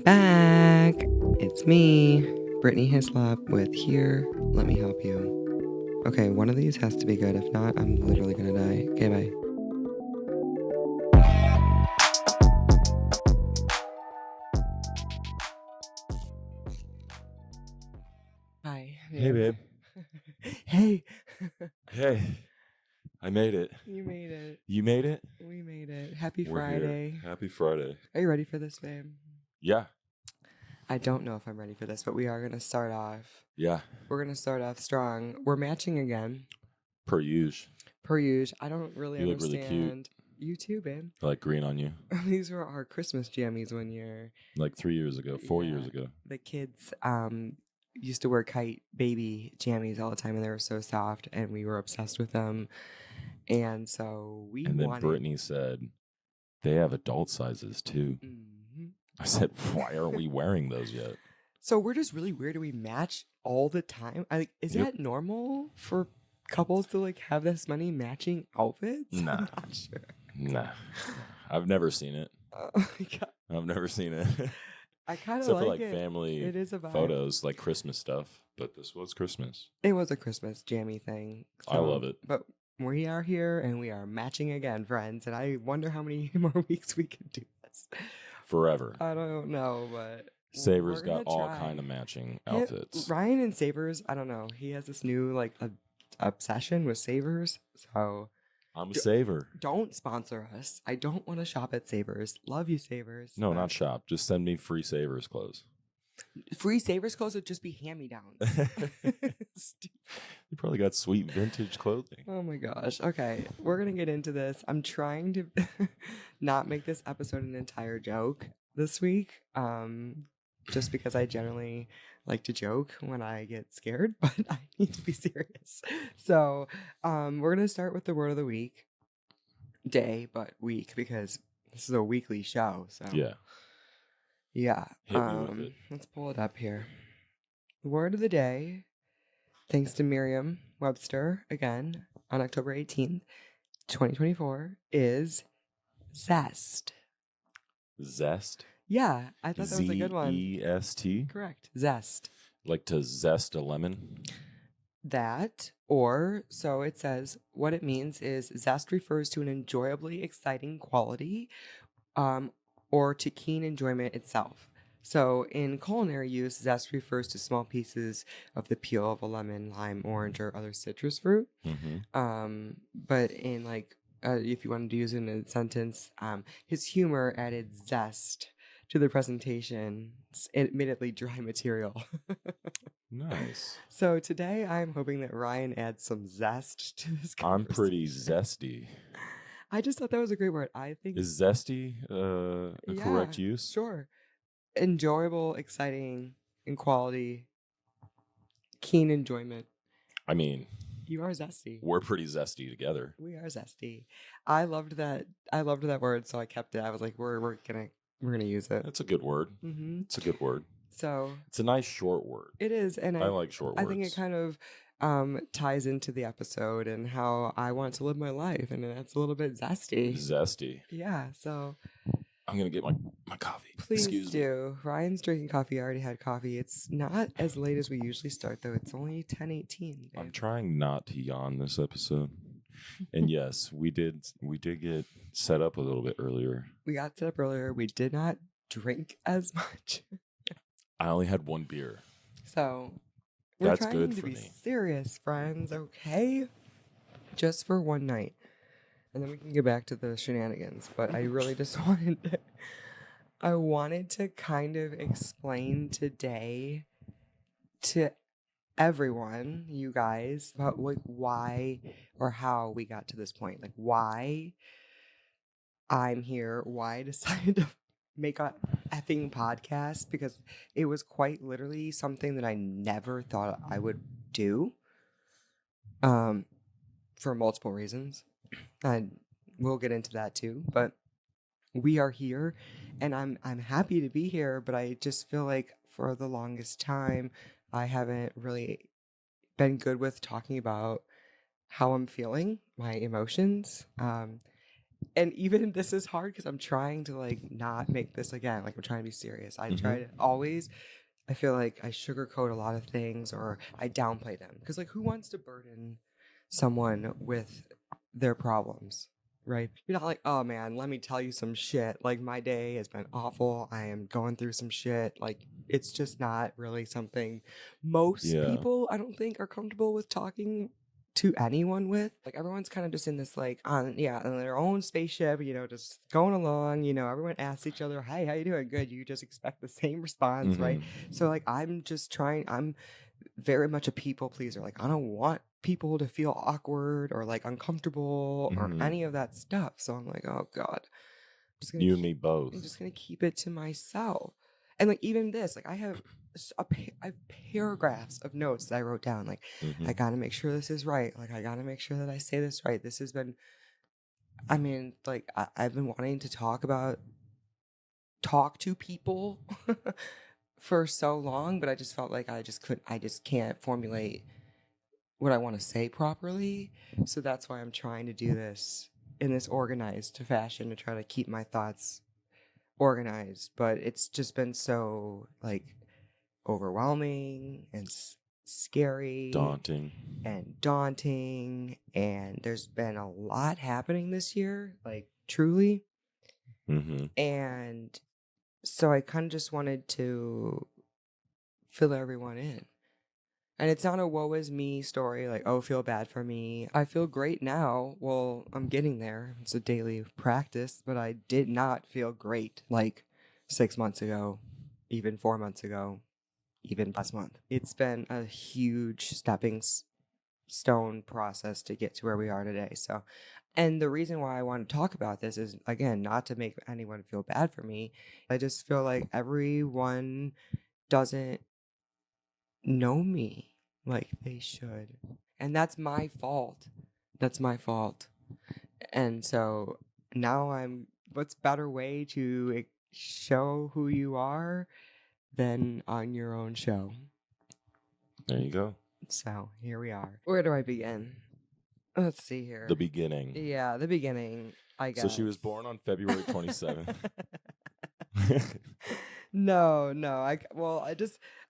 back. It's me, Brittany Hislop with Here. Let me help you. Okay, one of these has to be good. If not, I'm literally gonna die. Okay, bye. Hi. Hey, babe. Hey. Hey, I made it. You made it. You made it? We made it. Happy We're Friday. here. Happy Friday. Are you ready for this, babe? Yeah. I don't know if I'm ready for this, but we are gonna start off. Yeah. We're gonna start off strong. We're matching again. Per usual. Per usual. I don't really You look understand. really cute. You too, babe. I like green on you. These were our Christmas jammies one year. Like 3 years ago, 4 years ago. The kids used to wear KYTE baby jammies all the time, and they were so soft, and we were obsessed with them. And so we And then wanted... Brittany said, they have adult sizes too. Mm-hmm. I said, why aren't we wearing those yet? So we're just really weird. Do we match all the time? Is that normal for couples to like have this many matching outfits? Nah. I'm not sure. Nah. I've never seen it. Oh my God. I've never seen it. I kind of Except like for like it. family It is a vibe. photos, like Christmas stuff. But this was Christmas. It was a Christmas jammy thing. I love it. But we are here and we are matching again, friends. And I wonder how many more weeks we can do this. Forever. I don't know, but Savers we're gonna got all try. kind of matching outfits. Ryan and Savers, I don't know. He has this new like obsession with Savers. So I'm a saver. don't sponsor us. I don't want to shop at Savers. Love you, Savers. No, not shop. Just send me free Savers clothes. Free Savers clothes would just be hand-me-downs. You probably got sweet vintage clothing. Oh my gosh. Okay, we're going to get into this. I'm trying to not make this episode an entire joke this week. Just because I generally like to joke when I get scared, but I need to be serious. So, we're going to start with the word of the week. Day, but week, because this is a weekly show. So Yeah. Yeah. Hit me with it. Let's pull it up here. The word of the day, thanks to Merriam-Webster, again, on October 18th, 2024, is zest. Zest? Yeah, I thought that was a good one. Z-E-S-T? Correct. Zest. Like to zest a lemon? That, or, so it says, what it means is zest refers to an enjoyably exciting quality, or to keen enjoyment itself. So in culinary use, zest refers to small pieces of the peel of a lemon, lime, orange, or other citrus fruit. Mm-hmm. But in like, if you wanted to use it in a sentence, his humor added zest to the presentation's admittedly dry material. Nice. So today I'm hoping that Ryan adds some zest to this conversation. I'm pretty zesty. I just thought that was a great word. I think Is zesty a correct use? Sure. Enjoyable, exciting, in quality, keen enjoyment. I mean, you are zesty. We're pretty zesty together. We are zesty. I loved that word, so I kept it. I was like, we're gonna use it. That's a good word. Mm-hmm. It's a good word. So it's a nice short word. It is, and I like short words. I think it kind of ties into the episode and how I want to live my life, and that's a little bit zesty. Zesty. Yeah, so I'm gonna get my coffee. Please Excuse do. Me. Ryan's drinking coffee. I already had coffee. It's not as late as we usually start, though. It's only 10:18. I'm trying not to yawn this episode. And yes, we did get set up a little bit earlier. We got set up earlier. We did not drink as much. I only had one beer. So that's good for me. me. Serious, friends, okay? Just for one night. And then we can get back to the shenanigans. But I really just wanted to kind of explain today to everyone, you guys, about like why or how we got to this point. Like why I'm here, why I decided to make a effing podcast, because it was quite literally something that I never thought I would do. For multiple reasons. And we'll get into that too. But we are here and I'm happy to be here, but I just feel like for the longest time I haven't really been good with talking about how I'm feeling, my emotions. And even this is hard because I'm trying to like not make this again. Like I'm trying to be serious. I try to always, I feel like I sugarcoat a lot of things or I downplay them. Because like who wants to burden someone with their problems? Right? You're not like, oh man, let me tell you some shit. Like my day has been awful. I am going through some shit. Like it's just not really something most people I don't think are comfortable with talking to anyone with. Like everyone's kind of just in this like on their own spaceship, you know, just going along, you know, everyone asks each other, hey, how you doing? Good. You just expect the same response, right? So like I'm very much a people pleaser. Like I don't want people to feel awkward or like uncomfortable or any of that stuff. So I'm like, oh God. You and me both. I'm just gonna keep it to myself. And like even this, like I have paragraphs of notes that I wrote down. Like I gotta make sure this is right. Like I gotta make sure that I say this right. This has been, I mean, like I've been wanting to talk to people for so long, but I just felt like I just can't formulate what I want to say properly. So that's why I'm trying to do this in this organized fashion to try to keep my thoughts organized. But it's just been so like overwhelming and scary, daunting, and there's been a lot happening this year, like truly. And so I kind of just wanted to fill everyone in. And it's not a woe is me story, like, oh, feel bad for me. I feel great now. Well, I'm getting there. It's a daily practice, but I did not feel great like 6 months ago, even 4 months ago, even last month. It's been a huge stepping stone process to get to where we are today. So, and the reason why I want to talk about this is, again, not to make anyone feel bad for me. I just feel like everyone doesn't know me like they should. And that's my fault. That's my fault. And so now what's better way to show who you are than on your own show? There you go. So here we are. Where do I begin? Let's see here. The beginning. Yeah, the beginning, I guess. So she was born on February 27th. No.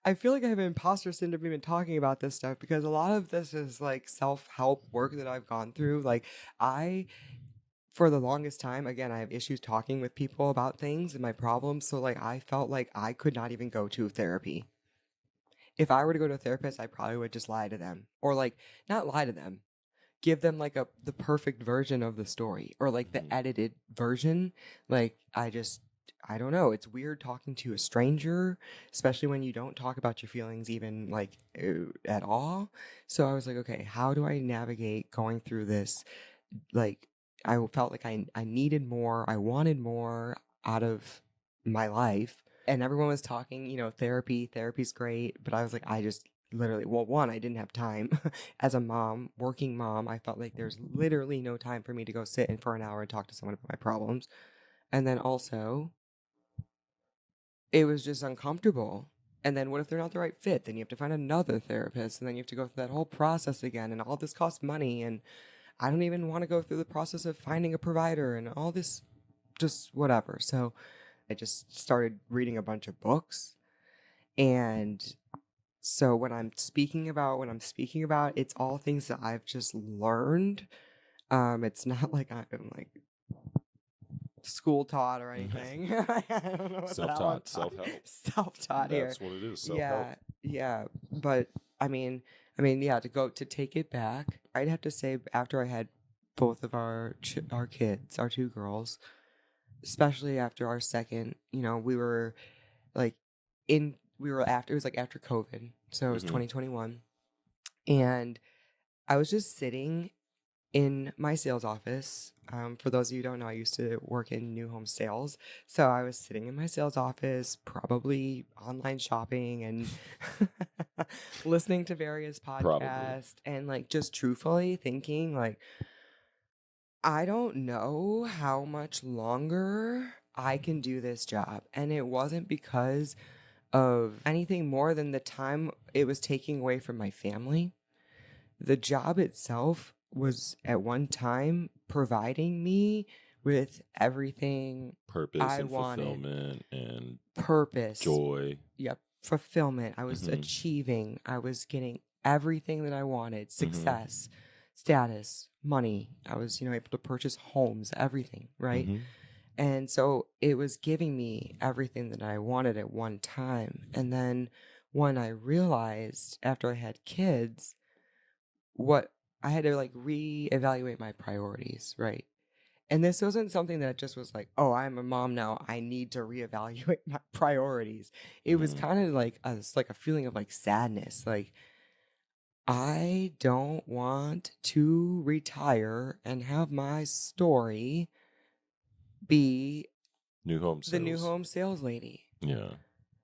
I feel like I have imposter syndrome even talking about this stuff because a lot of this is like self-help work that I've gone through. Like for the longest time, again, I have issues talking with people about things and my problems. So like I felt like I could not even go to therapy. If I were to go to a therapist, I probably would just lie to them, or like not lie to them, give them like the perfect version of the story or like the edited version. Like I don't know. It's weird talking to a stranger, especially when you don't talk about your feelings even like at all. So I was like, okay, how do I navigate going through this? Like I felt like I needed more. I wanted more out of my life. And everyone was talking, you know, therapy's great. But I was like, I just literally, well, one, I didn't have time as a mom, working mom. I felt like there's literally no time for me to go sit in for an hour and talk to someone about my problems. And then also, it was just uncomfortable. And then what if they're not the right fit? Then you have to find another therapist and then you have to go through that whole process again. And all this costs money. And I don't even want to go through the process of finding a provider and all this, just whatever. So I just started reading a bunch of books. And so when I'm speaking about, it's all things that I've just learned. It's not like I'm like school taught or anything. I don't know what Self-taught, self-help. Self-taught here. That's what it is. Self-help. Yeah. But I mean, yeah. To take it back, I'd have to say after I had both of our kids, our two girls, especially after our second, you know, we were after, it was like after COVID, so it was 2021, and I was just sitting in my sales office. For those of you who don't know, I used to work in new home sales. So I was sitting in my sales office, probably online shopping and listening to various podcasts and like just truthfully thinking like, I don't know how much longer I can do this job. And it wasn't because of anything more than the time it was taking away from my family. The job itself was at one time providing me with everything Purpose I and wanted. fulfillment and Purpose. joy. Yep. Fulfillment. I was Mhm. achieving. I was getting everything that I wanted. Mm-hmm. Success, status, money. I was, able to purchase homes, everything, right? Mhm. And so it was giving me everything that I wanted at one time. And then when I realized after I had kids, what I had to like reevaluate my priorities, right? And this wasn't something that just was like, oh, I'm a mom now. I need to reevaluate my priorities. It was Mhm. kind of like a feeling of like sadness. Like, I don't want to retire and have my story be New home the new sales. home sales lady Yeah.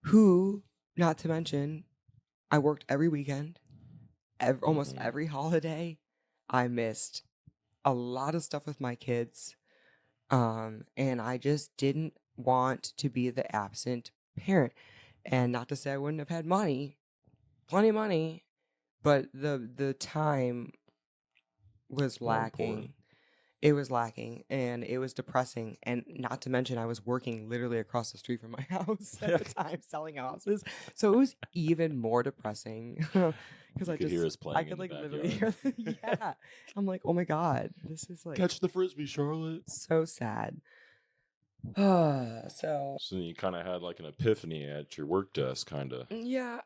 who, not to mention, I worked every weekend, almost Mhm. every holiday. I missed a lot of stuff with my kids. And I just didn't want to be the absent parent. And not to say I wouldn't have had money, plenty of money, but the time was More important. lacking. It was lacking and it was depressing. And not to mention, I was working literally across the street from my house at the time, selling houses. So it was even more depressing because You could hear us playing I in could the like literally hear, backyard. yeah. I'm like, oh my God, this is like Catch the frisbee, Charlotte. so sad. So So you kind of had like an epiphany at your work desk, kind of. yeah,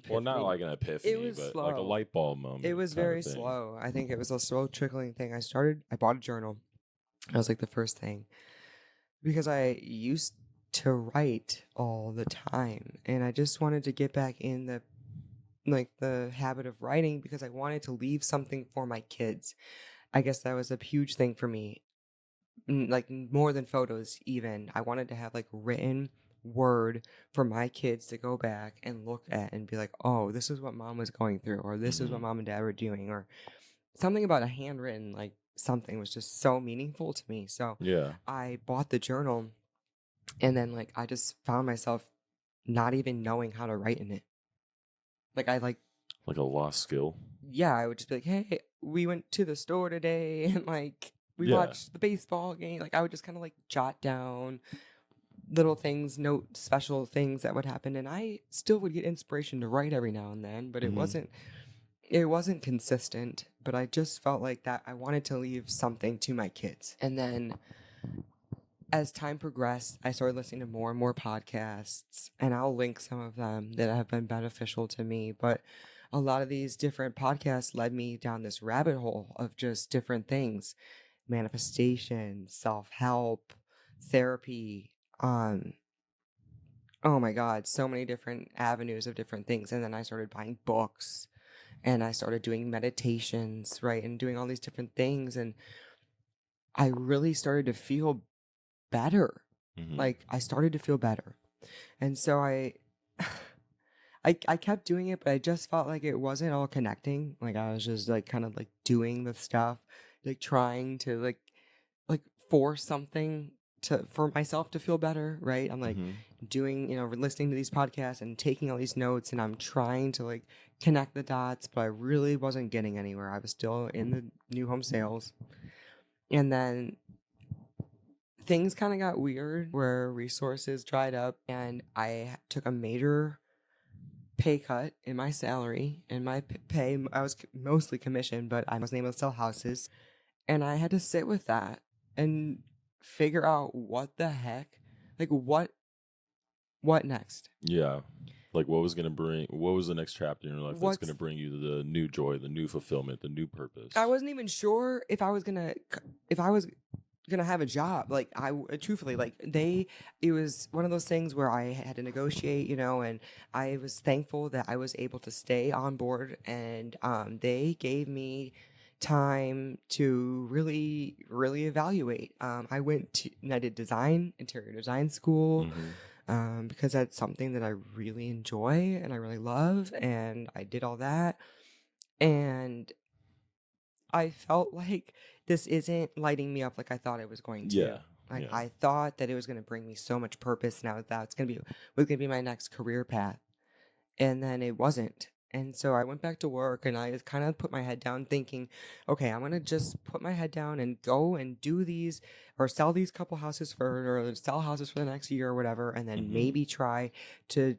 Well, not epiphany. like an epiphany, was but slow. like a light bulb moment. It was kind of very thing. slow. I think it was a slow trickling thing. I bought a journal. That was like the first thing because I used to write all the time and I just wanted to get back in the habit of writing because I wanted to leave something for my kids. I guess that was a huge thing for me. Like more than photos even. I wanted to have like written word for my kids to go back and look at and be like, "Oh, this is what mom was going through," or "This is what Mhm. mom and dad were doing," or something about a handwritten like something was just so meaningful to me. So Yeah. I bought the journal and then like I just found myself not even knowing how to write in it. Like Like a lost skill. yeah, I would just be like, "Hey, we went to the store today and like we Yeah. watched the baseball game." Like I would just kind of like jot down little things, note special things that would happen, and I still would get inspiration to write every now and then, but Mhm. it wasn't consistent. But I just felt like that I wanted to leave something to my kids. And then as time progressed, I started listening to more and more podcasts, and I'll link some of them that have been beneficial to me. But a lot of these different podcasts led me down this rabbit hole of just different things: manifestation, self-help, therapy, oh my God, so many different avenues of different things. And then I started buying books and I started doing meditations, right? And doing all these different things. And I really started to feel better. Mhm. Like I started to feel better. And so I kept doing it, but I just felt like it wasn't all connecting. Like I was just like kind of like doing the stuff, like trying to like force something for myself to feel better, right? I'm like Mhm. doing, listening to these podcasts and taking all these notes and I'm trying to like connect the dots, but I really wasn't getting anywhere. I was still in the new home sales. And then things kind of got weird where resources dried up and I took a major pay cut in my salary and my pay. I was mostly commissioned, but I wasn't able to sell houses. And I had to sit with that and figure out what the heck, like what next? Yeah. Like what was the next chapter in your life that's going to What's bring you the new joy, the new fulfillment, the new purpose? I wasn't even sure if I was gonna have a job. Like truthfully, like it was one of those things where I had to negotiate, and I was thankful that I was able to stay on board, and they gave me time to really, really evaluate. I went to and I did interior design school. Mhm. Because that's something that I really enjoy and I really love, and I did all that, and I felt like this isn't lighting me up like I thought it was going to. Yeah. Like Yeah. I thought that it was going to bring me so much purpose. Now that was going to be my next career path, and then it wasn't. And so I went back to work and I kind of put my head down thinking, okay, I'm going to just put my head down and go and do these or sell these couple houses or sell houses for the next year or whatever. And then maybe try to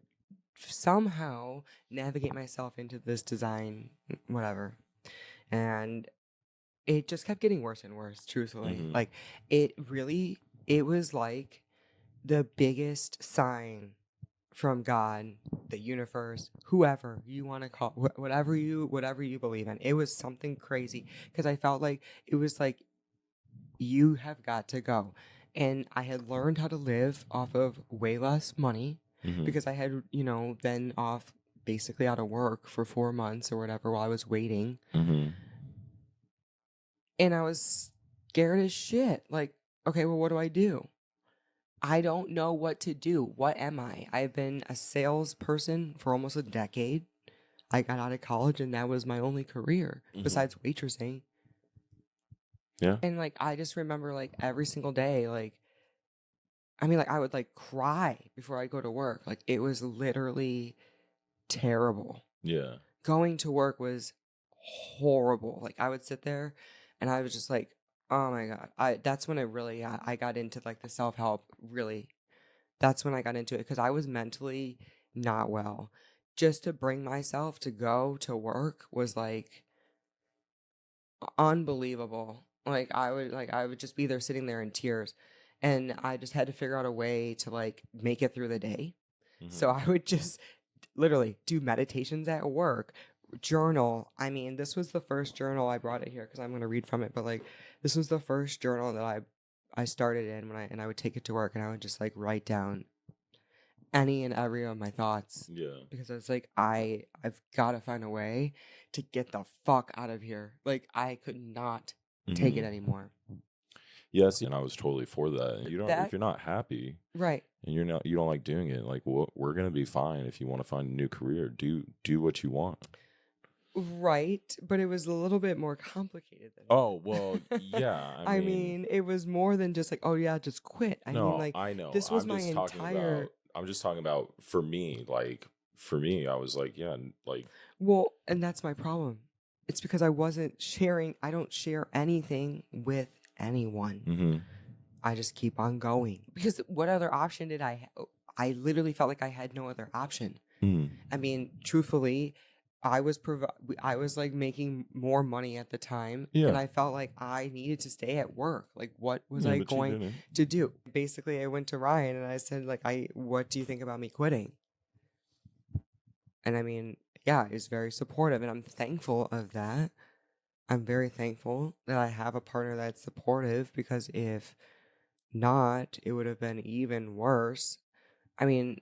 somehow navigate myself into this design, whatever. And it just kept getting worse and worse, truthfully. Like it was like the biggest sign from God, the universe, whoever you want to call, whatever you believe in. It was something crazy because I felt like it was like you have got to go. And I had learned how to live off of way less money because I had, been off basically out of work for 4 months or whatever while I was waiting. And I was scared as shit. Like, okay, well, what do I do? I don't know what to do. What am I? I've been a salesperson for almost a decade. I got out of college and that was my only career besides waitressing. Yeah. And like, I just remember like every single day, like, I mean, like I would like cry before I go to work. Like it was literally terrible. Yeah. Going to work was horrible. Like I would sit there and I was just like, oh my God. That's when I got into like the self-help really. That's when I got into it because I was mentally not well. Just to bring myself to go to work was like unbelievable. I would just be there sitting there in tears and I just had to figure out a way to like make it through the day. So I would just literally do meditations at work, journal. I mean, this was the first journal. I brought it here because I'm going to read from it, but like this was the first journal that I started in when I would take it to work and I would just like write down any and every of my thoughts. Yeah. Because I was like, I've got to find a way to get the fuck out of here. Like I could not take it anymore. Yes, and I was totally for that. If you're not happy, right, and you don't like doing it, like we're gonna be fine. If you want to find a new career, do what you want. Right, but it was a little bit more complicated than Oh, well, yeah. I mean, it was more than just like, oh yeah, just quit. I mean, like, I know. this was my entire. I'm just talking about for me. Like for me, I was like, yeah, like. Well, and that's my problem. It's because I wasn't sharing. I don't share anything with anyone. I just keep on going because what other option did I? I literally felt like I had no other option. I mean, truthfully, I was like making more money at the time, and I felt like I needed to stay at work. Like, what was I going to do? Basically, I went to Ryan and I said, like, what do you think about me quitting? And I mean, yeah, he's very supportive, and I'm thankful of that. I'm very thankful that I have a partner that's supportive because if not, it would have been even worse. I mean,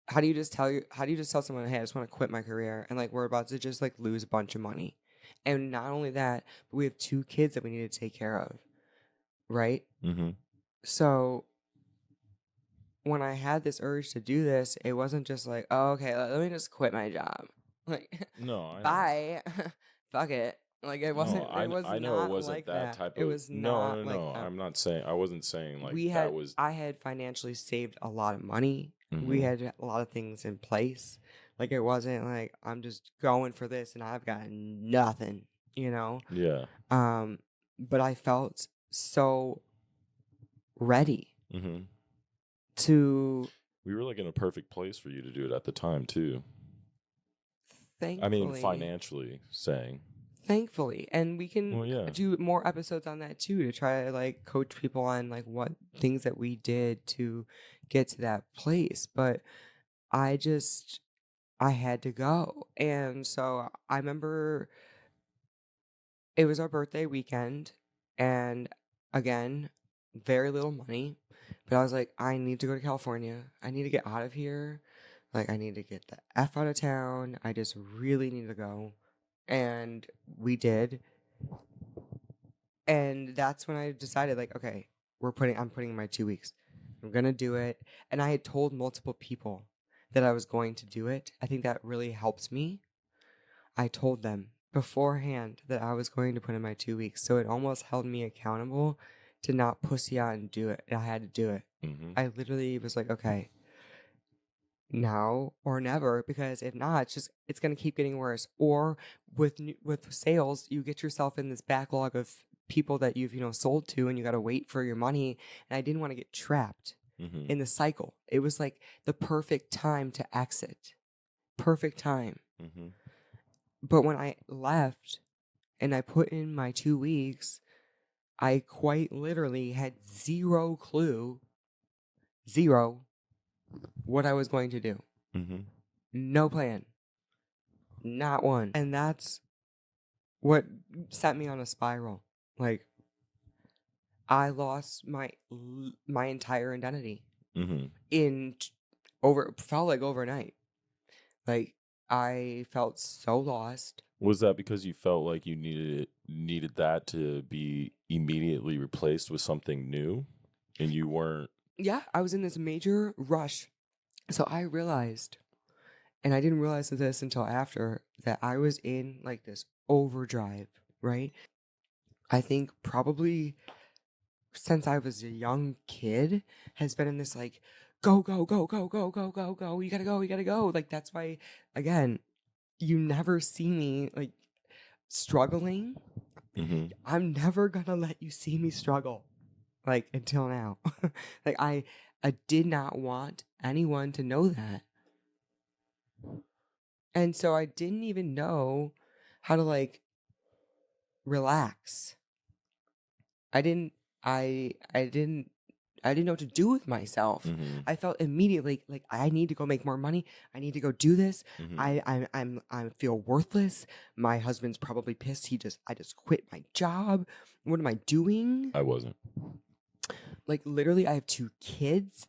how do you just tell someone, hey, I just want to quit my career and like we're about to just like lose a bunch of money? And not only that, but we have 2 kids that we need to take care of. Right? So when I had this urge to do this, it wasn't just like, oh, okay, let me just quit my job. Like, no, bye. Fuck it. Like it wasn't. No, I know it wasn't like that type of. It was not no. like that. I'm not saying. I wasn't saying like that was. I had financially saved a lot of money. We had a lot of things in place. Like it wasn't like I'm just going for this and I've got nothing. Yeah. But I felt so ready to. We were like in a perfect place for you to do it at the time too. Thankfully. I mean, financially saying. Thankfully, and we can do more episodes on that too to try to like coach people on like what things that we did to get to that place. But I had to go, and so I remember it was our birthday weekend, and again, very little money, but I was like, I need to go to California. I need to get out of here. Like I need to get the F out of town. I just really need to go. And we did. And that's when I decided, like, okay, I'm putting in my 2 weeks. I'm going to do it. And I had told multiple people that I was going to do it. I think that really helps me. I told them beforehand that I was going to put in my 2 weeks. So it almost held me accountable to not pussy out and do it. I had to do it. I literally was like, okay, now or never, because if not, it's going to keep getting worse. Or with sales, you get yourself in this backlog of people that you've sold to, and you got to wait for your money. And I didn't want to get trapped in the cycle. It was like the perfect time to exit. Perfect time. But when I left and I put in my 2 weeks, I quite literally had zero clue, what I was going to do. No plan. Not one. And that's what set me on a spiral. Like, I lost my entire identity felt like overnight. Like, I felt so lost. Was that because you felt like you needed that to be immediately replaced with something new, and you weren't? Yeah, I was in this major rush. So I realized, and I didn't realize this until after, that I was in like this overdrive, right? I think probably since I was a young kid has been in this like, go, go, go, go, go, go, go, go. You gotta go, you gotta go. Like, that's why, again, you never see me like struggling. I'm never gonna let you see me struggle, like, until now. Like, I did not want anyone to know that. And so I didn't even know how to like relax. I didn't know what to do with myself. I felt immediately like I need to go make more money. I need to go do this. I feel worthless. My husband's probably pissed. I just quit my job. What am I doing? I wasn't. Like, literally, I have 2 kids.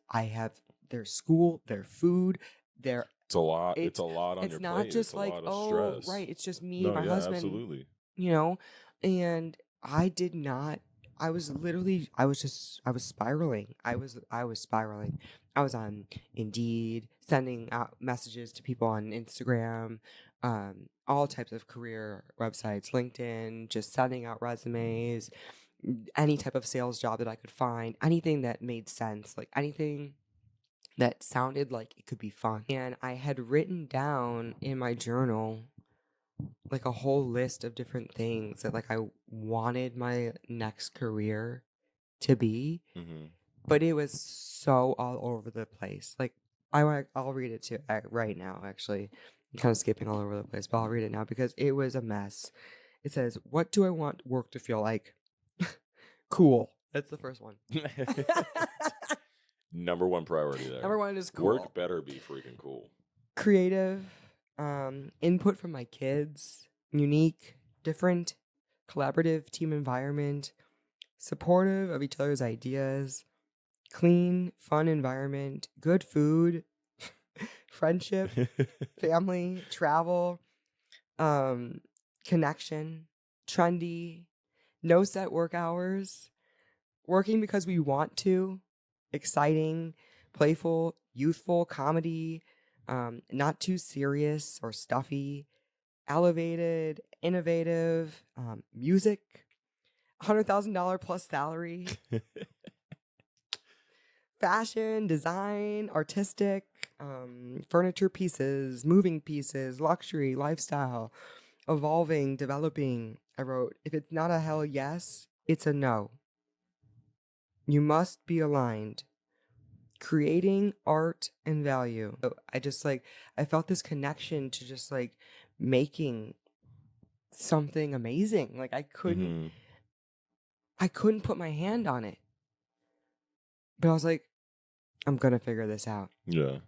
I have their school, their food, their. It's a lot. It's a lot on your plate. It's not just like, oh, right. It's just me and my husband. Absolutely. And I did not. I was spiraling. I was spiraling. I was on Indeed, sending out messages to people on Instagram, all types of career websites, LinkedIn, just sending out resumes, any type of sales job that I could find, anything that made sense, like anything that sounded like it could be fun. And I had written down in my journal like a whole list of different things that like I wanted my next career to be, but it was so all over the place. Like, I'll read it to right now. Actually, I'm kind of skipping all over the place, but I'll read it now because it was a mess. It says, "What do I want work to feel like?" Cool. That's the first one. Number one priority there. Number one is cool. Work better be freaking cool. Creative. Input from my kids, unique, different, collaborative team environment, supportive of each other's ideas, clean, fun environment, good food, friendship, family, travel, connection, trendy, no set work hours, working because we want to, exciting, playful, youthful, comedy, not too serious or stuffy, elevated, innovative, music, $100,000 plus salary, fashion, design, artistic, furniture pieces, moving pieces, luxury, lifestyle, evolving, developing. I wrote, if it's not a hell yes, it's a no. You must be aligned. Creating art and value. So I felt this connection to just like making something amazing. Like, I couldn't put my hand on it, but I was like, I'm gonna figure this out. Yeah.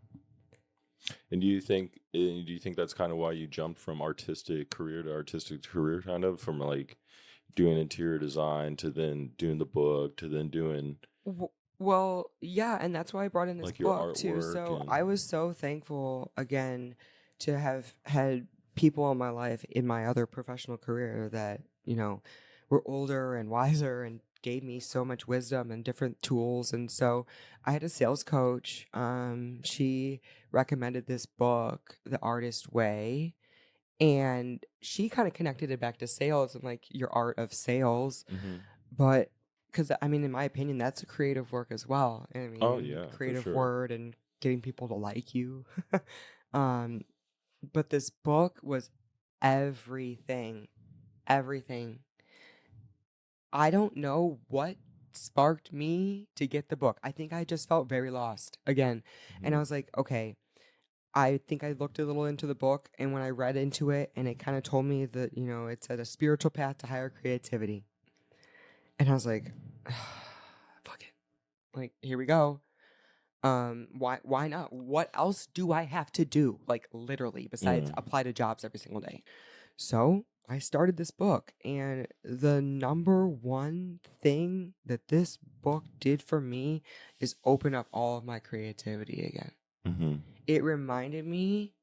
And do you think that's kind of why you jumped from artistic career to artistic career, kind of from like doing interior design to then doing the book to then doing? Well, yeah, and that's why I brought in this book too. So I was so thankful again to have had people in my life in my other professional career that, were older and wiser and gave me so much wisdom and different tools. And so I had a sales coach. She recommended this book, The Artist Way, and she kind of connected it back to sales and like your art of sales. But because, in my opinion, that's a creative work as well. Creative word and getting people to like you. But this book was everything. Everything. I don't know what sparked me to get the book. I think I just felt very lost again. And I was like, okay, I think I looked a little into the book, and when I read into it, and it kind of told me that, you know, it said a spiritual path to higher creativity. And I was like, fuck it. Like, here we go. Why not? What else do I have to do? Like, literally, besides apply to jobs every single day. So I started this book, and the number one thing that this book did for me is open up all of my creativity again. Mm-hmm. It reminded me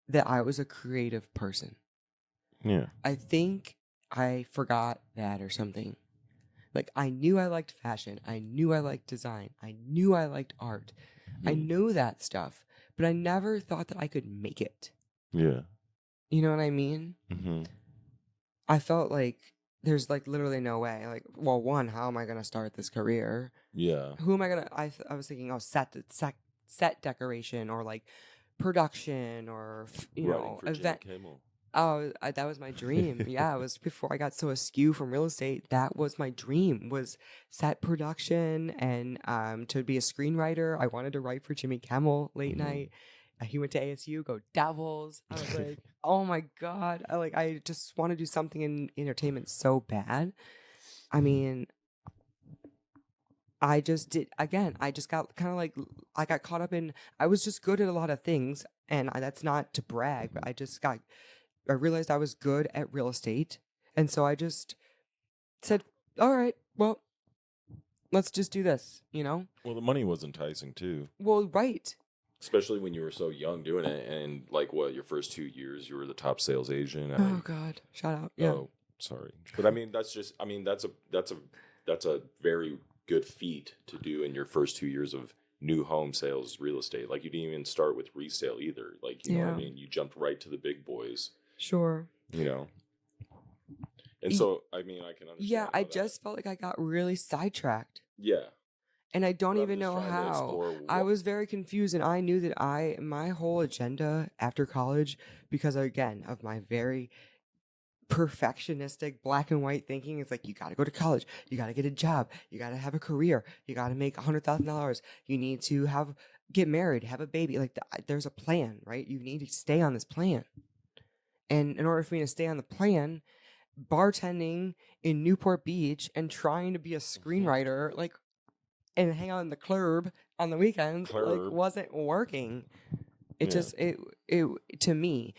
that I was a creative person. Yeah. I think I forgot that or something. Like, I knew I liked fashion. I knew I liked design. I knew I liked art. I knew that stuff, but I never thought that I could make it. Yeah. You know what I mean? Mm-hmm. I felt like there's like literally no way. Like, well, one, how am I going to start this career? Yeah. Who am I going to, I was thinking, oh, set decoration or like production or, you know, event. Oh, that was my dream. Yeah, it was before I got so askew from real estate. That was my dream, was set production and to be a screenwriter. I wanted to write for Jimmy Kimmel late night. He went to ASU, go Devils. I was like, oh my God. I just want to do something in entertainment so bad. I mean, I just did, again, I just got kind of like, I got caught up in, I was just good at a lot of things. And that's not to brag, but I realized I was good at real estate. And so I just said, all right, well, let's just do this, you know? Well, the money was enticing too. Well, right. Especially when you were so young doing it. And like what, your first 2 years, you were the top sales agent. Oh God. Shout out. Yeah. Oh, sorry. But I mean, that's a very good feat to do in your first 2 years of new home sales real estate. Like, you didn't even start with resale either. Like, you know what I mean? You jumped right to the big boys. Sure. You know? And so, I mean, I can understand. Yeah, I just felt like I got really sidetracked. Yeah. And I don't even know how. I was very confused, and I knew that my whole agenda after college, because again, of my very perfectionistic black and white thinking, it's like, you got to go to college, you got to get a job, you got to have a career, you got to make $100,000, you need to get married, have a baby. Like, there's a plan, right? You need to stay on this plan. And in order for me to stay on the plan, bartending in Newport Beach and trying to be a screenwriter, like, and hang out in the club on the weekends, like, wasn't working. It just, it to me,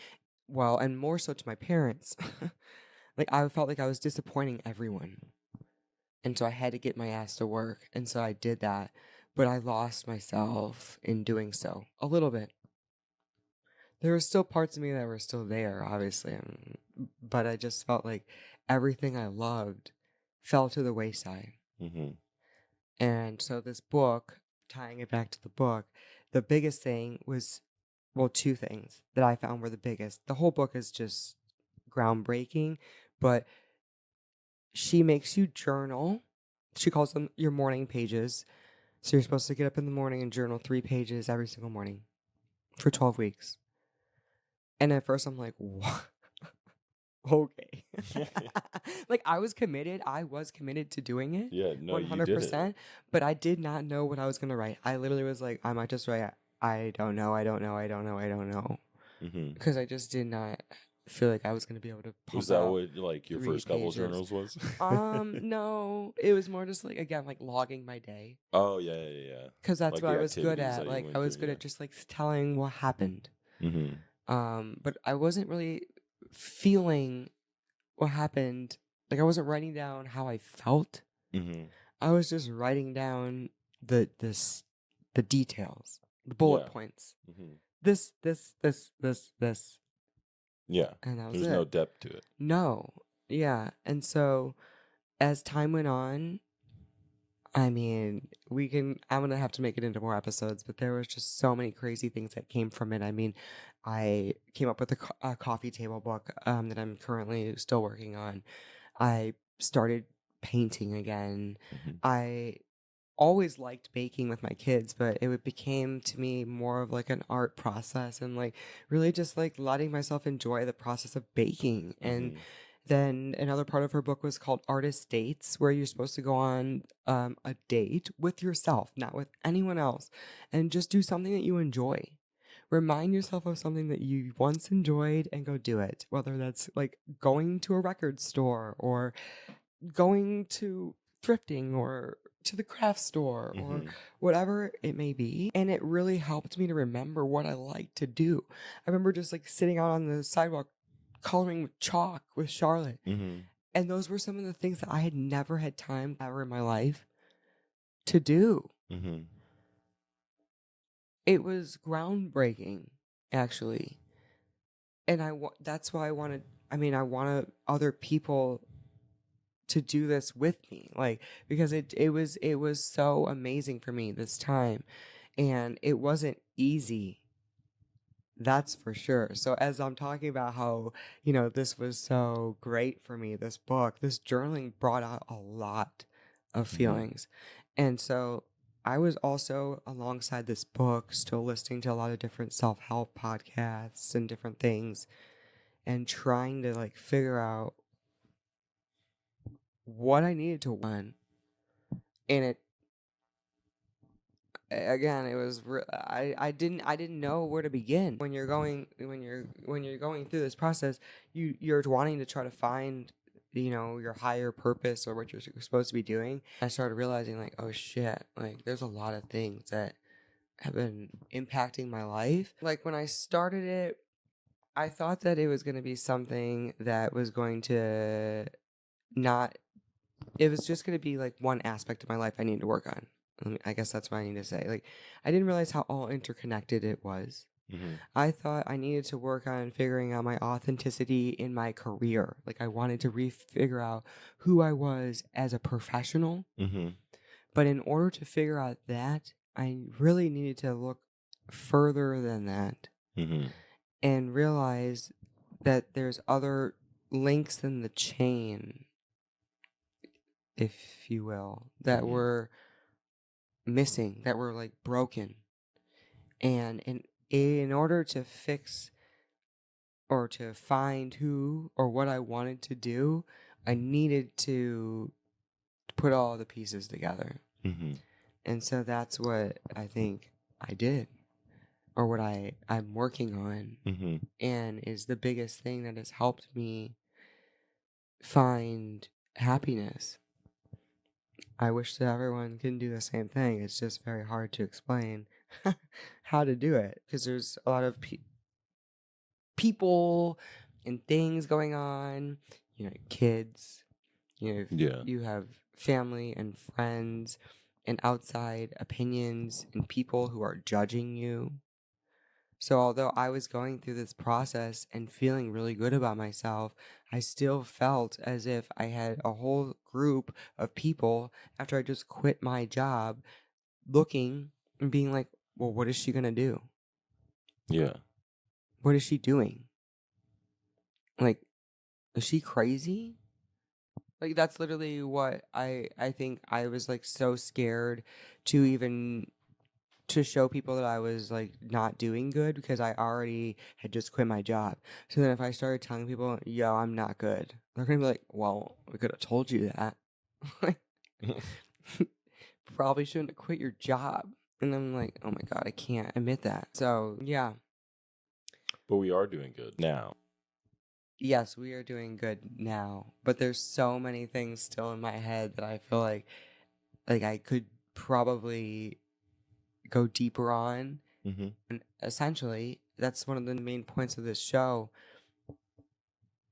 well, and more so to my parents, like, I felt like I was disappointing everyone. And so I had to get my ass to work. And so I did that, but I lost myself in doing so a little bit. There were still parts of me that were still there, obviously, but I just felt like everything I loved fell to the wayside. Mm-hmm. And so this book, tying it back to the book, the biggest thing was, well, two things that I found were the biggest. The whole book is just groundbreaking, but she makes you journal. She calls them your morning pages. So you're supposed to get up in the morning and journal 3 pages every single morning for 12 weeks. And at first I'm like, what? Okay. Like, I was committed to doing it. Yeah, no, 100%. You did it. But I did not know what I was going to write. I literally was like, I might just write, I don't know. Mm-hmm. Because I just did not feel like I was going to be able to pump Was that what, like, your first couple journals was? No. It was more just, like, again, like, logging my day. Oh, yeah. Because that's like what I was good at. Like, I was good at just, like, telling what happened. Mm-hmm. But I wasn't really feeling what happened. Like, I wasn't writing down how I felt. Mm-hmm. I was just writing down the details, the bullet points. Mm-hmm. This. Yeah. And that was There's no depth to it. No. Yeah. And so as time went on, I mean, I'm going to have to make it into more episodes, but there was just so many crazy things that came from it. I mean, I came up with a coffee table book that I'm currently still working on. I started painting again. Mm-hmm. I always liked baking with my kids, but it became to me more of like an art process and like really just like letting myself enjoy the process of baking. And then another part of her book was called Artist Dates, where you're supposed to go on a date with yourself, not with anyone else, and just do something that you enjoy. Remind yourself of something that you once enjoyed and go do it, whether that's like going to a record store or going to thrifting or to the craft store or whatever it may be. And it really helped me to remember what I like to do. I remember just like sitting out on the sidewalk coloring with chalk with Charlotte. And those were some of the things that I had never had time ever in my life to do. It was groundbreaking, actually. And that's why I wanted other people to do this with me, like, because it was so amazing for me this time, and it wasn't easy, that's for sure. So as I'm talking about how, this was so great for me, this book, this journaling brought out a lot of feelings. And so I was also, alongside this book, still listening to a lot of different self-help podcasts and different things, and trying to like figure out what I needed to learn. And it was I didn't know where to begin. When you're going through this process, you're wanting to try to find your higher purpose or what you're supposed to be doing. I started realizing like, oh shit, like there's a lot of things that have been impacting my life. Like when I started it, I thought that it was going to be something that was going to not, it was just going to be like one aspect of my life I needed to work on. I guess that's what I need to say. Like, I didn't realize how all interconnected it was. I thought I needed to work on figuring out my authenticity in my career. Like, I wanted to figure out who I was as a professional. But in order to figure out that, I really needed to look further than that and realize that there's other links in the chain, if you will, that were missing, that were like broken. And in order to fix or to find who or what I wanted to do, I needed to put all the pieces together. And so that's what I think I did, or what I'm working on, and is the biggest thing that has helped me find happiness. I wish that everyone can do the same thing. It's just very hard to explain how to do it, because there's a lot of people and things going on. Kids. You have family and friends and outside opinions and people who are judging you. So although I was going through this process and feeling really good about myself, I still felt as if I had a whole group of people after I just quit my job looking and being like, well, what is she going to do? Yeah. What is she doing? Like, is she crazy? Like, that's literally what I think. I was like so scared to show people that I was like not doing good, because I already had just quit my job. So then if I started telling people, yo, I'm not good, they're going to be like, well, we could have told you that. Probably shouldn't have quit your job. And I'm like, oh my God, I can't admit that. So yeah. But we are doing good now. Yes, we are doing good now. But there's so many things still in my head that I feel like I could probably go deeper on. And essentially, that's one of the main points of this show,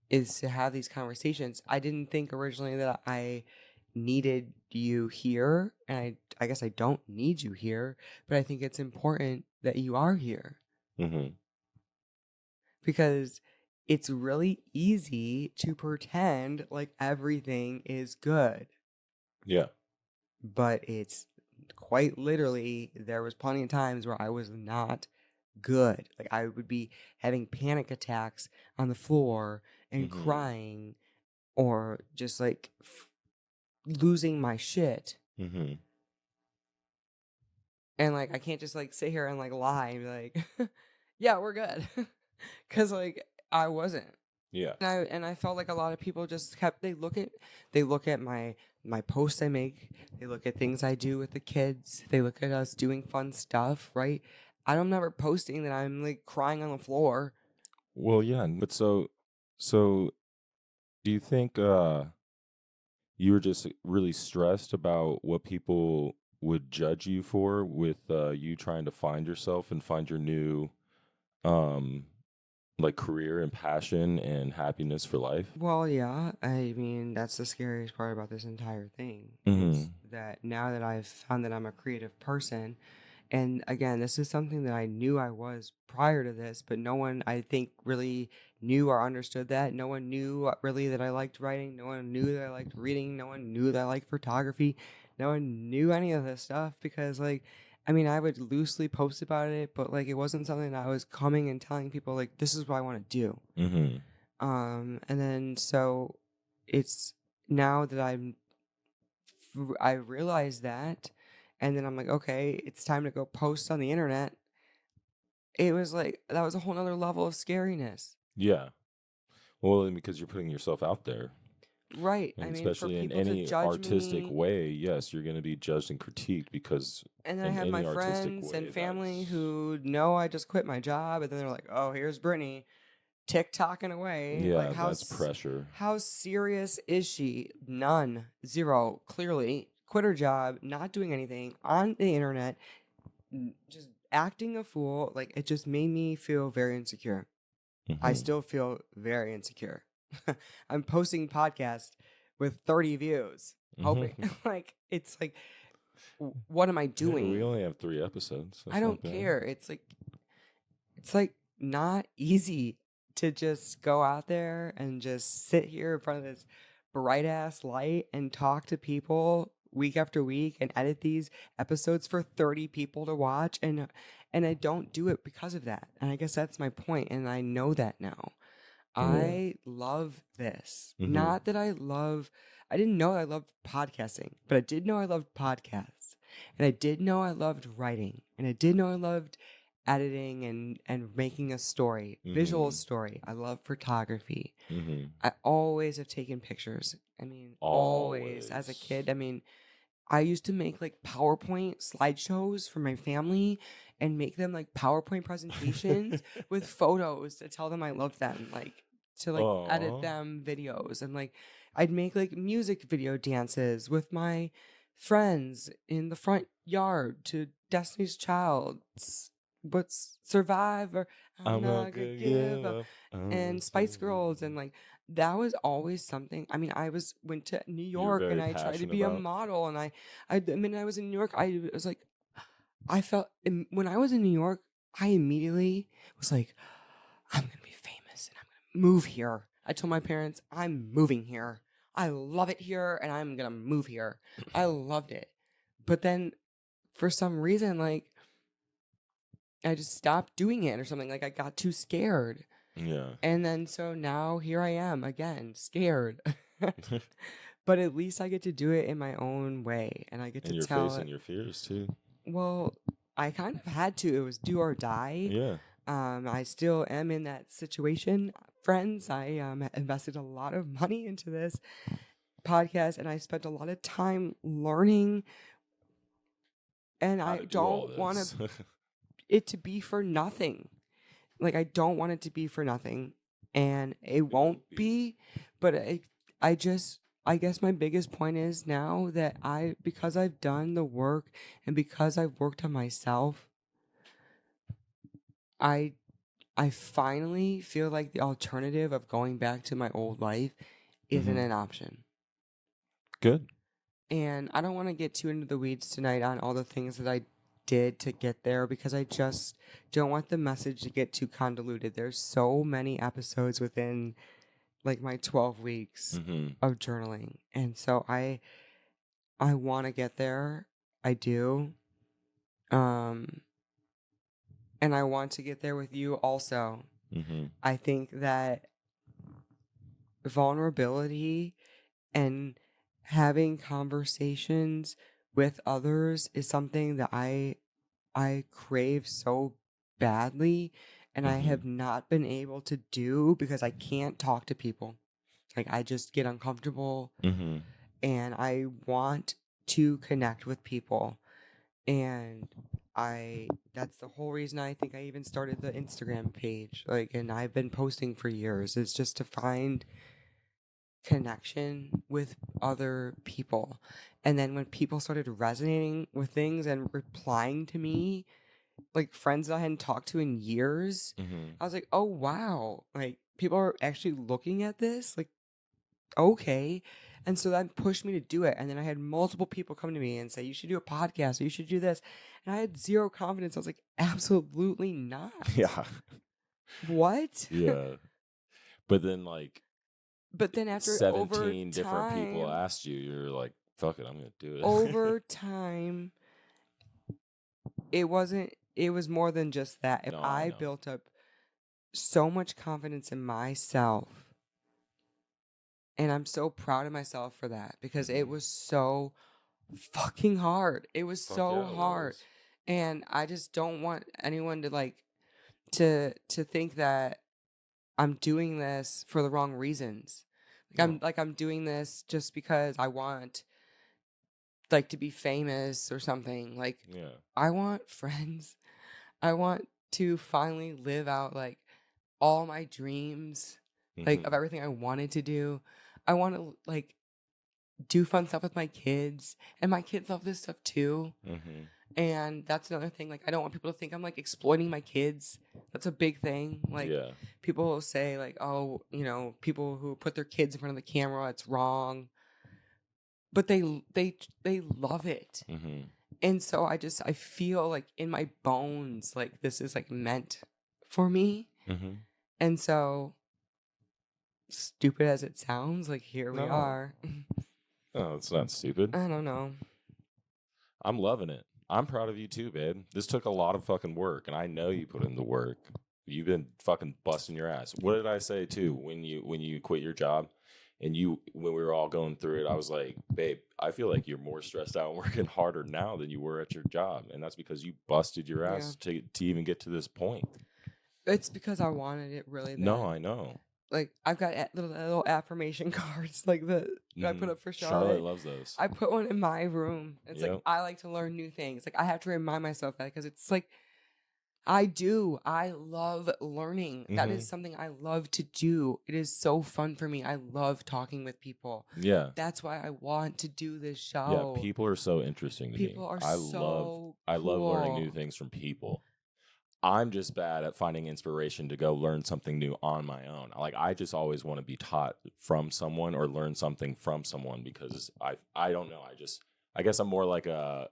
is to have these conversations. I didn't think originally that I needed you here, and I guess I don't need you here, but I think it's important that you are here. Because it's really easy to pretend like everything is good. Yeah. But it's quite literally, there was plenty of times where I was not good. Like, I would be having panic attacks on the floor and crying, or just like losing my shit. And like I can't just like sit here and like lie and be like, yeah, we're good. Cause like I wasn't. Yeah. And I felt like a lot of people just kept they look at my posts I make, they look at things I do with the kids, they look at us doing fun stuff, right? I'm never posting that I'm like crying on the floor. Well, yeah, but so do you think you were just really stressed about what people would judge you for with you trying to find yourself and find your new um like career and passion and happiness for life? Well, yeah, I mean, that's the scariest part about this entire thing is Mhm. that now that I've found that I'm a creative person, and again, this is something that I knew I was prior to this, but no one, I think, really knew or understood that. No one knew really that I liked writing. No one knew that I liked reading. No one knew that I liked photography. No one knew any of this stuff because, like, I mean, I would loosely post about it, but like, it wasn't something that I was coming and telling people, like, this is what I want to do. Mhm. And then so it's now that I realized that, and then I'm like, okay, it's time to go post on the internet. It was like that was a whole nother level of scariness. Yeah. Well, and because you're putting yourself out there, Right. I and mean, for especially in people to any judge artistic me. way, yes, you're going to be judged and critiqued because And then I in have my any artistic friends and way, family that's who know I just quit my job, and then they're like, "Oh, here's Brittany, TikToking away." Like, yeah, that's pressure. how serious is she? None, zero. Clearly, quit her job, not doing anything on the internet, just acting a fool. Like, it just made me feel very insecure. I Mhm. still feel very insecure. I'm posting podcast with 30 views, hoping Mhm. like it's like, what am I Hey, we doing? only have 3 episodes. I That's not don't bad. care. It's like not easy to just go out there and just sit here in front of this bright ass light and talk to people week after week and edit these episodes for 30 people to watch, and I don't do it because of that. And I guess that's my point, and I know that now. Yeah. I love this. Mhm. Not that I didn't know I loved podcasting, but I did know I loved podcasts. And I did know I loved writing. And I did know I loved editing and making a story, visual Mhm. story. I love photography. Mhm. I always have taken pictures. I mean, always as a Always. kid. I mean, I used to make like PowerPoint slideshows for my family and make them like PowerPoint presentations with photos to tell them I loved them, like to like edit Aw. them videos. And like I'd make like music video dances with my friends in the front yard to Destiny's Child's What's Survive or I'm I'm not not gonna gonna give give up up. I'm and not Spice gonna Girls, and like that was always something. I mean, went to New You're York and very I tried to passionate be a about. model, and I mean, I was in New York. I was like, I felt when I was in New York, I immediately was like, I'm gonna be famous and I'm gonna move here. I told my parents, I'm moving here. I love it here, and I'm gonna move here. I loved it, but then for some reason, like I just stopped doing it or something. Like I got too scared. Yeah. And then so now here I am again, scared. But at least I get to do it in my own way. And I get to And you're tell facing it. your fears too. Well, I kind of had to. It was do or die. Yeah. I still am in that situation. Friends, I invested a lot of money into this podcast and I spent a lot of time learning. And How I to do all don't want this. it to be for nothing. Like, I don't want it to be for nothing. And it won't be. But I just, I guess my biggest point is now that because I've done the work and because I've worked on myself, I, I finally feel like the alternative of going back to my old life isn't Mhm. an option. Good. And I don't want to get too into the weeds tonight on all the things that I did to get there because I just don't want the message to get too convoluted. There's so many episodes within like my 12 weeks Mhm. of journaling. And so I want to get there. I do. Um and I want to get there with you also. Mhm. I think that vulnerability and having conversations with others is something that I I crave so badly, and I have not been able to do because I can't talk to people. Like, I just get uncomfortable, and I want to connect with people. And that's the whole reason I think I even started the Instagram page. Like, and I've been posting for years. It's just to find connection with other people. And then when people started resonating with things and replying to me, like friends that I hadn't talked to in years, I was like, oh wow, like people are actually looking at this, like, okay. And so that pushed me to do it. And then I had multiple people come to me and say, you should do a podcast or you should do this. And I had zero confidence. I was like, absolutely not. Yeah. What? Yeah. But then like But then after 17 different people asked you, you're like, fuck it, I'm gonna do it. Over time, it was more than just that. If No, I know. built up so much confidence in myself, and I'm so proud of myself for that, because it was so fucking hard. It was Fuck so yeah, it hard. was. And I just don't want anyone to like to think that I'm doing this for the wrong reasons. Like I'm doing this just because I want like to be famous or something. Like, Yeah. I want friends. I want to finally live out like all my dreams, like of everything I wanted to do. I want to like do fun stuff with my kids, and my kids love this stuff too. And that's another thing. Like, I don't want people to think I'm like exploiting my kids. That's a big thing. Like, people will say like, oh, you know, people who put their kids in front of the camera, it's wrong. But they love it. And so I feel like in my bones, like this is like meant for me. And so, stupid as it sounds, like here we are. Oh, it's not stupid. I don't know. I'm loving it. I'm proud of you too, babe. This took a lot of fucking work, and I know you put in the work. You've been fucking busting your ass. What did I say too when you quit your job? And when we were all going through it, I was like, babe, I feel like you're more stressed out and working harder now than you were at your job. And that's because you busted your ass to even get to this point. It's because I wanted it really bad. No, I know. Like, I've got little affirmation cards, like that I put up for Charlotte. Charlotte loves those. I put one in my room. It's like, I like to learn new things. Like, I have to remind myself that, because it's like, I love learning. That is something I love to do. It is so fun for me. I love talking with people. Yeah. That's why I want to do this show. Yeah, people are so interesting to me. People are I so I love learning new things from people. I'm just bad at finding inspiration to go learn something new on my own. Like, I just always want to be taught from someone or learn something from someone, because I don't know. I guess I'm more like a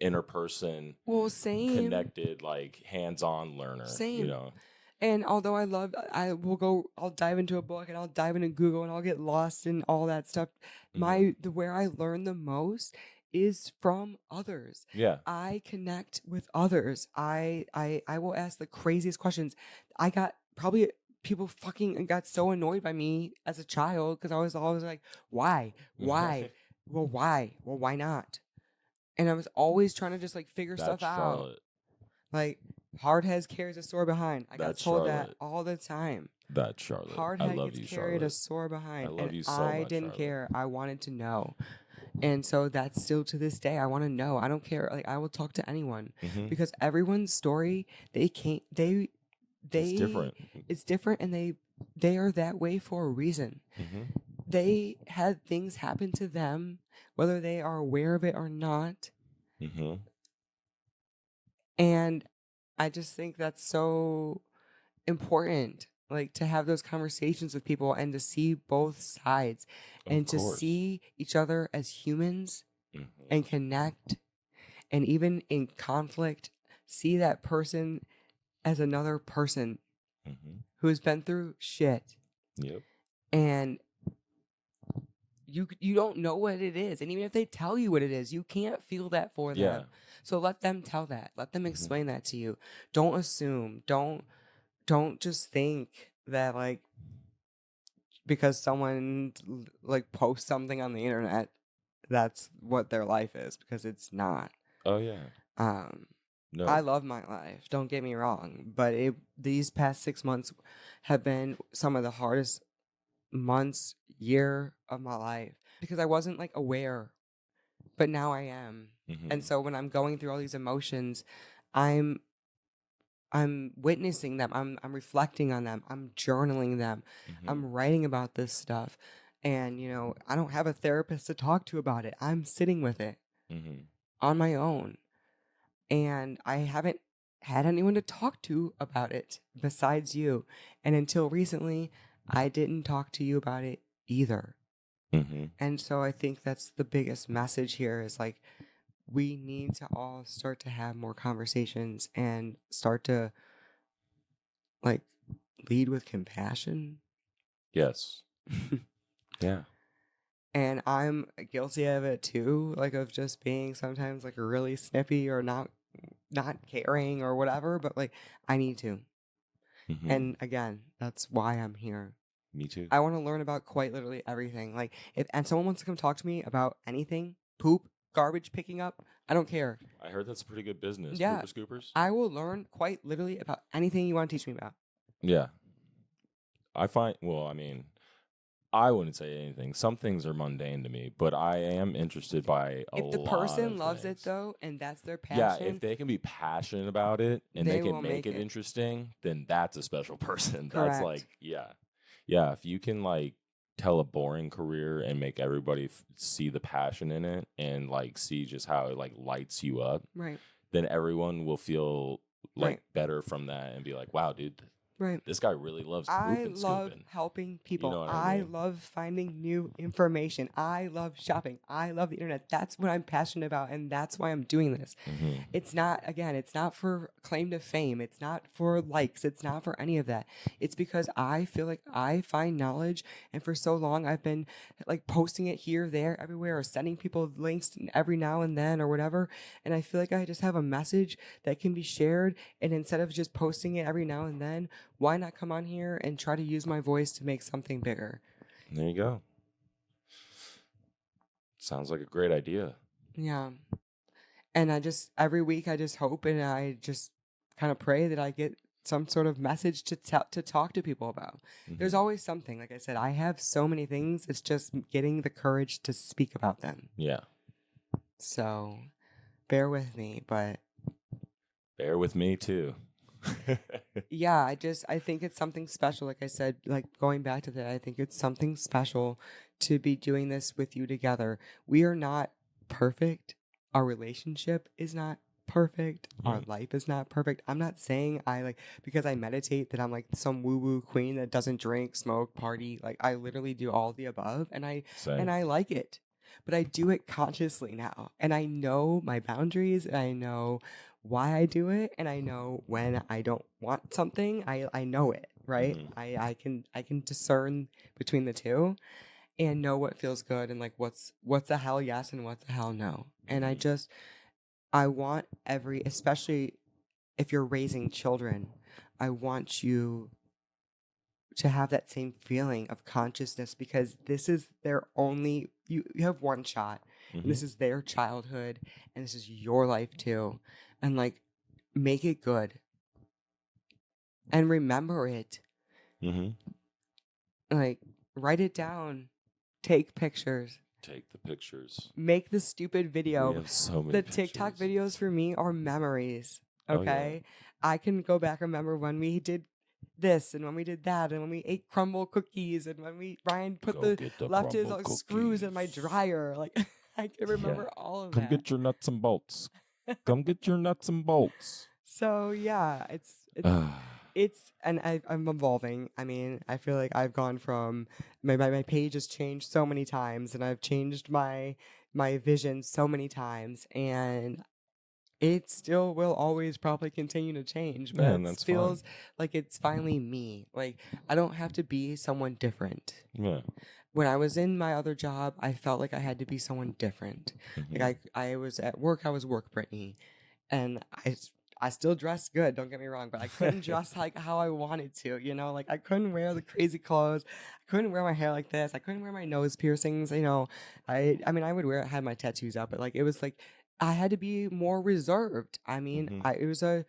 interperson, connected, like hands-on learner. Same. You know. And although I'll dive into a book and I'll dive into Google and I'll get lost in all that stuff. Where I learn the most is from others. Yeah. I connect with others. I will ask the craziest questions. I got probably people fucking got so annoyed by me as a child, because I was always like, why? Well, why? Well, why not? And I was always trying to just like figure stuff out. Like, hard heads carries a sore behind. I got told that all the time. That's Charlotte. Hard head gets carried a sore behind. I love you so much. I didn't care. I wanted to know. And so that's still to this day. I want to know. I don't care. Like, I will talk to anyone, because everyone's story, it's different. It's different, and they are that way for a reason. They had things happen to them, whether they are aware of it or not. And I just think that's so important, like, to have those conversations with people and to see both sides and to see each other as humans and connect. And even in conflict, see that person as another person who has been through shit. And you don't know what it is. And even if they tell you what it is, you can't feel that for them. So let them tell that. Let them explain that to you. Don't assume. Don't just think that, like, because someone like posts something on the internet, that's what their life is, because it's not. Oh yeah. No. I love my life. Don't get me wrong, but these past 6 months have been some of the hardest months, year of my life because I wasn't like aware, but now I am. And so when I'm going through all these emotions, I'm witnessing them. I'm reflecting on them. I'm journaling them. I'm writing about this stuff. And, you know, I don't have a therapist to talk to about it. I'm sitting with it on my own. And I haven't had anyone to talk to about it besides you. And until recently, I didn't talk to you about it either. And so I think that's the biggest message here is like, we need to all start to have more conversations and start to like lead with compassion. Yes. Yeah. And I'm guilty of it too, like of just being sometimes like really snippy or not caring or whatever, but like I need to. And again, that's why I'm here. Me too. I want to learn about quite literally everything. Like if someone wants to come talk to me about anything, poop, garbage picking up, I don't care. I heard that's a pretty good business. Yeah. Pooper scoopers. I will learn quite literally about anything you want to teach me about. Yeah. I find, well, I mean, I wouldn't say anything. Some things are mundane to me, but I am interested by a lot. If the person of loves things. It though, and that's their passion. Yeah, if they can be passionate about it and they can make it interesting, then that's a special person. Correct. That's like, yeah. If you can like tell a boring career and make everybody see the passion in it and like see just how it like lights you up, right? Then everyone will feel like better from that and be like, wow, dude. Right. This guy really loves poop and scooping. I love helping people. You know what I mean? love finding new information. I love shopping. I love the internet. That's what I'm passionate about, and that's why I'm doing this. It's not, again, it's not for claim to fame. It's not for likes. It's not for any of that. It's because I feel like I find knowledge, and for so long I've been like posting it here, there, everywhere, or sending people links every now and then or whatever, and I feel like I just have a message that can be shared, and instead of just posting it every now and then, why not come on here and try to use my voice to make something bigger? There you go. Sounds like a great idea. Yeah. And every week I just hope and I just kind of pray that I get some sort of message to talk to people about. There's always something. Like I said, I have so many things. It's just getting the courage to speak about them. Yeah. So bear with me, but. Bear with me too. Yeah, I think it's something special. Like I said, like going back to that, I think it's something special to be doing this with you together. We are not perfect. Our relationship is not perfect. Our life is not perfect. I'm not saying because I meditate that I'm like some woo-woo queen that doesn't drink, smoke, party. Like I literally do all the above and I like it. But I do it consciously now. And I know my boundaries and I know why I do it, and I know when I don't want something. I know it, right? I can discern between the two and know what feels good and like what's a hell yes and what's a hell no. And I want especially if you're raising children, I want you to have that same feeling of consciousness because this is their only you have one shot. And this is their childhood and this is your life too. And like, make it good. And remember it. Like, write it down. Take pictures. Take the pictures. Make the stupid video. We have so many the TikTok videos for me are memories. Okay? Oh, yeah. I can go back and remember when we did this and when we did that and when we ate crumble cookies and when Ryan left his screws in my dryer. Like, I can remember all of that. Come get your nuts and bolts. Come get your nuts and bolts. So yeah, and I'm evolving. I mean, I feel like I've gone from my page has changed so many times, and I've changed my vision so many times, and it still will always probably continue to change. But it feels like it's finally me. Like I don't have to be someone different. Yeah. When I was in my other job, I felt like I had to be someone different. Like I was at work, I was work Brittany. And I still dressed good, don't get me wrong, but I couldn't dress like how I wanted to, you know? Like I couldn't wear the crazy clothes. I couldn't wear my hair like this. I couldn't wear my nose piercings, you know? I mean, I would have had my tattoos out, but like it was like I had to be more reserved. I mean, Mhm.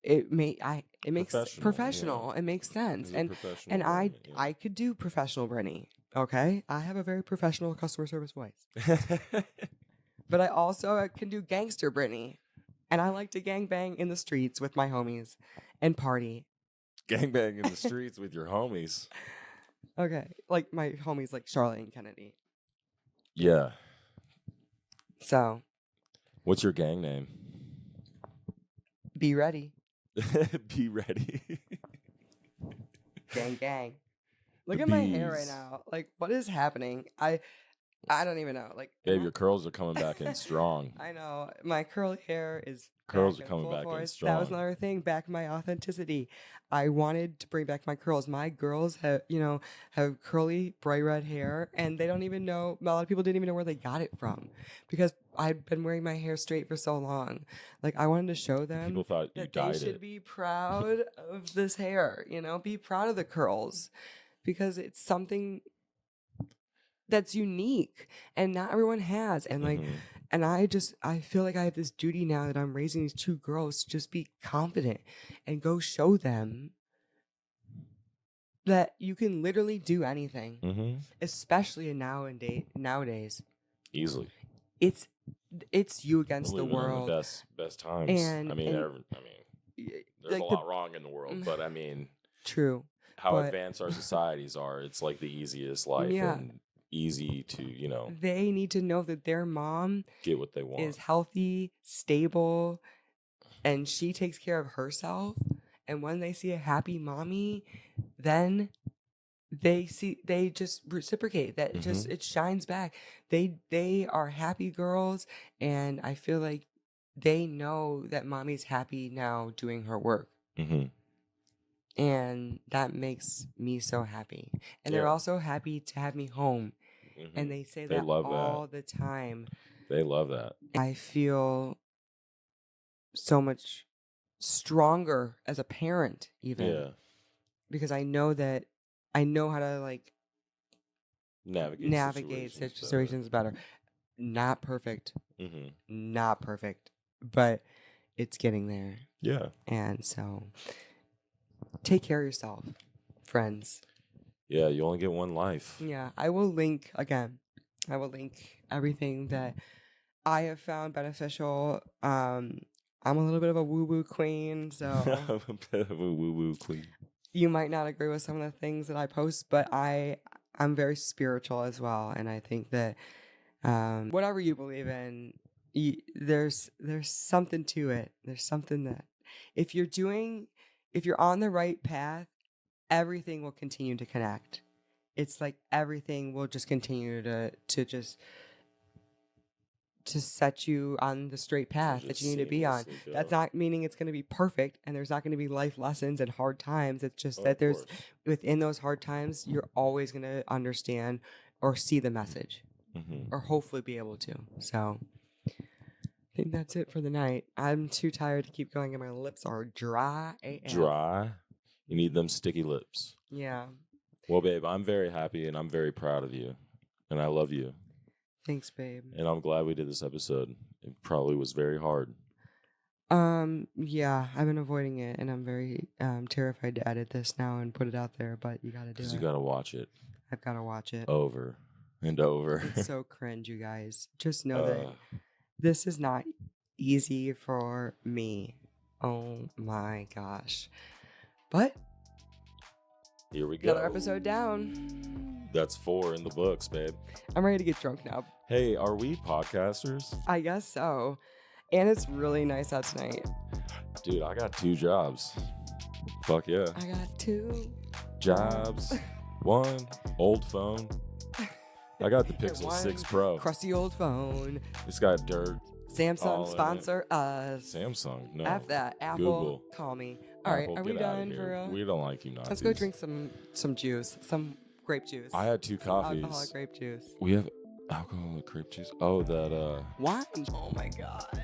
it makes Professional, professional. It makes yeah. sense. It's a professional And environment, I could do professional Brittany. Okay? I have a very professional customer service voice. yeah. But I also can do gangster Brittany. And I like to gangbang in the streets with my homies and party. Gangbang in the streets with your homies. Okay. Like my homies like Charlotte and Kennedy. Yeah. So What's your gang name? be ready. Be ready. Gang gang. Look The at my hair right bees. now. Like, what is happening? I don't even know. Like, Babe, your curls are coming back in strong. I know. My curly hair is Curls back are in coming full back in force. strong. That was another thing. Back my authenticity. I wanted to bring back my curls. My girls have curly, bright red hair, and they don't even know. A lot of people didn't even know where they got it from, because I've been wearing my hair straight for so long. Like, I wanted to show them People thought you that they dyed should it. be proud of this hair. Be proud of the curls, because it's something that's unique and not everyone has. And like, Mhm. and I feel like I have this duty now that I'm raising these two girls to just be confident and go show them that you can literally do anything, Mhm. especially in nowadays. Easily. It's you against We're the living in world. the best times. And I mean, there's like a lot wrong in the world, but I mean, true. how But advanced our societies are, it's like the easiest life yeah, and easy to, they need to know that their mom get what they want. is healthy, stable, and she takes care of herself. And when they see a happy mommy, then they just reciprocate. That just it shines back. They are happy girls, and I feel like they know that mommy's happy now doing her work. Mm-hmm. And that makes me so happy. And they're Yeah. also happy to have me home. Mhm. And they say They that love all that. the time. They love that. I feel so much stronger as a parent, even. Yeah. Because I know how to like Navigate situations better. Not perfect. Mm-hmm. Not perfect. But it's getting there. Yeah. And so take care of yourself, friends. Yeah, you only get one life. Yeah, I will link everything that I have found beneficial. I'm a little bit of a woo-woo queen, so I'm a bit of a woo-woo queen. you might not agree with some of the things that I post, but I'm very spiritual as well, and I think that whatever you believe in, there's something to it. There's something that if you're on the right path, everything will continue to connect. It's like everything will just continue to set you on the straight path that you need to be on. That's not meaning it's going to be perfect, and there's not going to be life lessons and hard times. It's just that there's within those hard times, you're always going to understand or see the message, or hopefully be able to. So I think that's it for the night. I'm too tired to keep going, and my lips are dry AF. Dry? You need them sticky lips. Yeah. Well, babe, I'm very happy and I'm very proud of you. And I love you. Thanks, babe. And I'm glad we did this episode. It probably was very hard. Yeah, I've been avoiding it, and I'm very terrified to edit this now and put it out there, but you gotta do it. Because you gotta watch it. I've gotta watch it. Over and over. It's so cringe, you guys. Just know that this is not easy for me. Oh my gosh. But here we go. Another episode down. That's 4 in the books, babe. I'm ready to get drunk now. Hey, are we podcasters? I guess so. And it's really nice out tonight. Dude, I got 2 jobs. Fuck yeah. I got 2 jobs. 1 old phone. I got the Pixel 6 Pro. Crusty old phone. It's got dirt. Samsung sponsor us. Samsung, no. F that. Apple, Google. Call me. All right, are we done for real? We don't like you not. Let's go drink some juice, some grape juice. I had 2 coffees. Alcoholic grape juice. We have alcoholic grape juice. Oh, that Wine. Oh my god.